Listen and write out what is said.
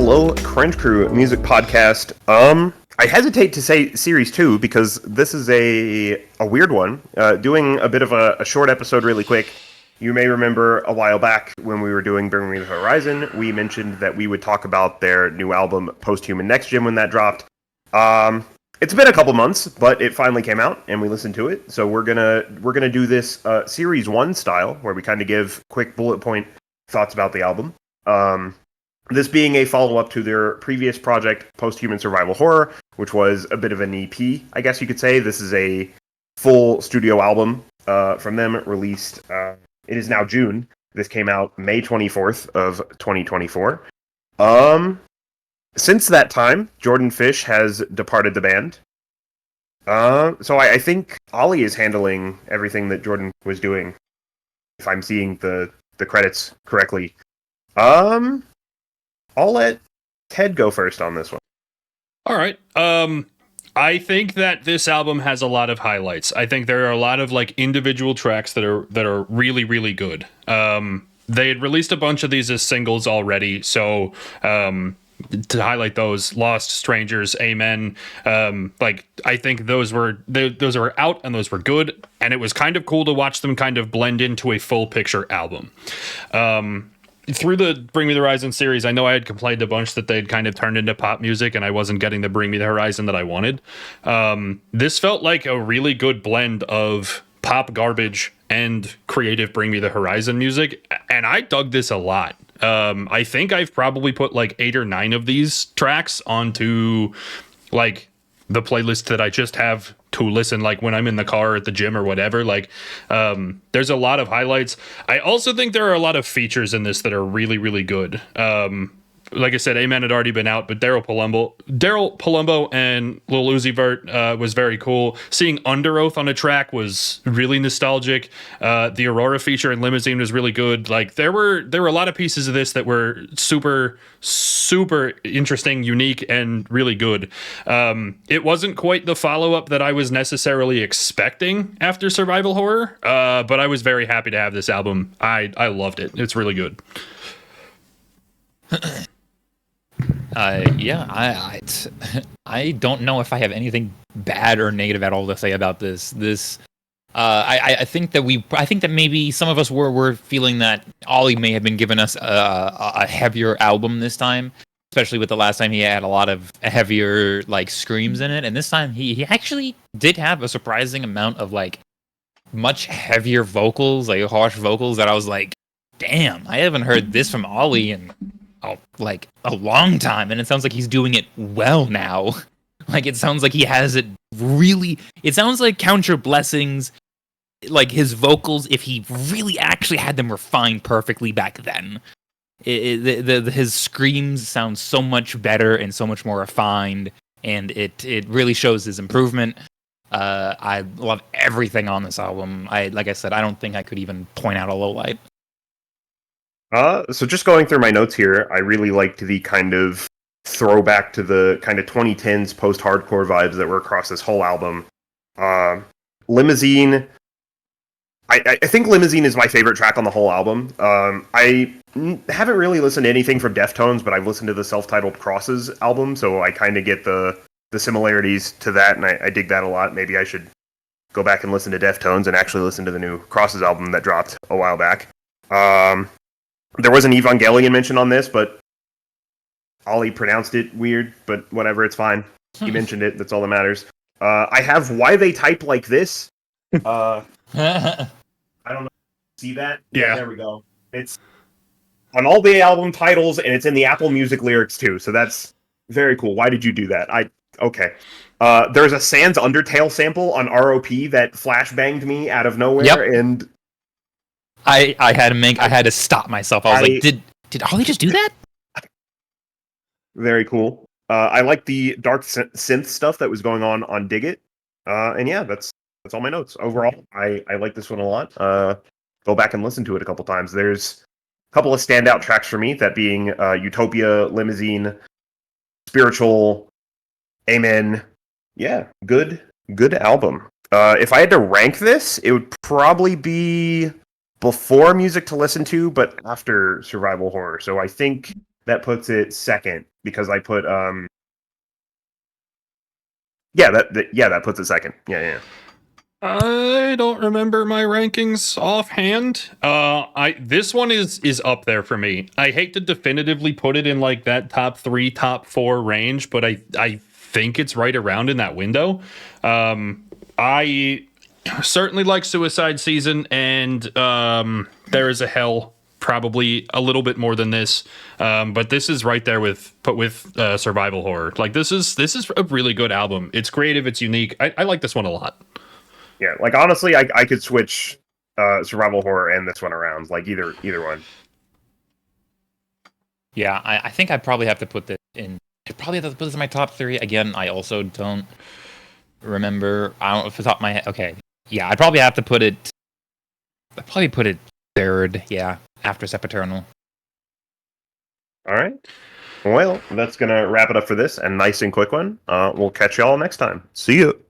hello, Cringe Crew Music Podcast. I hesitate to say Series 2 because this is a weird one. Doing a bit of a short episode really quick. You may remember a while back when we were doing Bring Me the Horizon, we mentioned that we would talk about their new album, Posthuman NextGen, when that dropped. It's been a couple months, but it finally came out, and we listened to it. So we're gonna do this Series 1 style, where we kind of give quick bullet point thoughts about the album. This being a follow-up to their previous project, Posthuman Survival Horror, which was a bit of an EP, I guess you could say. This is a full studio album from them, released, it is now June. This came out May 24th of 2024. Since that time, Jordan Fish has departed the band. So I think Ollie is handling everything that Jordan was doing, if I'm seeing the credits correctly. I'll let Ted go first on this one. All right. I think that this album has a lot of highlights. I think there are a lot of like individual tracks that are really, really good. They had released a bunch of these as singles already, so to highlight those, Lost, Strangers, Amen, I think those were out and those were good, and it was kind of cool to watch them kind of blend into a full picture album. Through the Bring Me the Horizon series, I know I had complained a bunch that they'd kind of turned into pop music and I wasn't getting the Bring Me the Horizon that I wanted. This felt like a really good blend of pop garbage and creative Bring Me the Horizon music, and I dug this a lot. I think I've probably put like 8 or 9 of these tracks onto like the playlist that I just have to listen like when I'm in the car or at the gym or whatever. Like there's a lot of highlights. I also think there are a lot of features in this that are really, really good. Like I said, Amen had already been out, but Daryl Palumbo and Lil Uzi Vert was very cool. Seeing Under Oath on a track was really nostalgic. The Aurora feature in Limousine was really good. Like there were a lot of pieces of this that were super, super interesting, unique, and really good. It wasn't quite the follow-up that I was necessarily expecting after Survival Horror, but I was very happy to have this album. I loved it. It's really good. I don't know if I have anything bad or negative at all to say about this. I think that maybe some of us were feeling that Ollie may have been giving us a heavier album this time, especially with the last time he had a lot of heavier like screams in it, and this time he actually did have a surprising amount of like much heavier vocals, like harsh vocals that I was like, damn, I haven't heard this from Ollie in like a long time, and it sounds like he's doing it well now. Like it sounds like he has it really. It sounds like Count Your Blessings, like his vocals, if he really actually had them refined perfectly back then. His screams sound so much better and so much more refined, and it really shows his improvement. I love everything on this album. Like I said, I don't think I could even point out a low light. So just going through my notes here, I really liked the kind of throwback to the kind of 2010s post-hardcore vibes that were across this whole album. Limousine, I think Limousine is my favorite track on the whole album. I haven't really listened to anything from Deftones, but I've listened to the self-titled Crosses album, so I kind of get the similarities to that, and I dig that a lot. Maybe I should go back and listen to Deftones and actually listen to the new Crosses album that dropped a while back. There was an Evangelion mention on this, but Ollie pronounced it weird, but whatever, it's fine. He mentioned it, that's all that matters. I have Why They Type Like This. I don't know. See that? Yeah. There we go. It's on all the album titles, and it's in the Apple Music lyrics too, so that's very cool. Why did you do that? Okay. There's a Sans Undertale sample on ROP that flashbanged me out of nowhere, and I had to stop myself. I was like, did Ollie just do that? Very cool. I like the dark synth stuff that was going on Dig It. And yeah, that's all my notes. Overall, I like this one a lot. Go back and listen to it a couple times. There's a couple of standout tracks for me, that being Utopia, Limousine, Spiritual, Amen. Yeah, good album. If I had to rank this, it would probably be before Music to Listen To, but after Survival Horror. So I think that puts it second because I put yeah, that puts it second. Yeah. I don't remember my rankings offhand. This one is up there for me. I hate to definitively put it in like that top 3, top 4 range, but I think it's right around in that window. I certainly like Suicide Season, and There Is a Hell probably a little bit more than this, but this is right there with survival horror. Like this is a really good album. It's creative, it's unique. I like this one a lot. Yeah, like honestly, I could switch survival horror and this one around, like either one. Yeah, I think I'd probably have to put this in. I'd probably have to put this in my top 3. Again, I also don't remember. I don't know off the top of my head. Okay, yeah, I'd probably have to put it. I'd probably put it 3rd. Yeah, after Sempiternal. All right. Well, that's gonna wrap it up for this, and nice and quick one. We'll catch y'all next time. See you.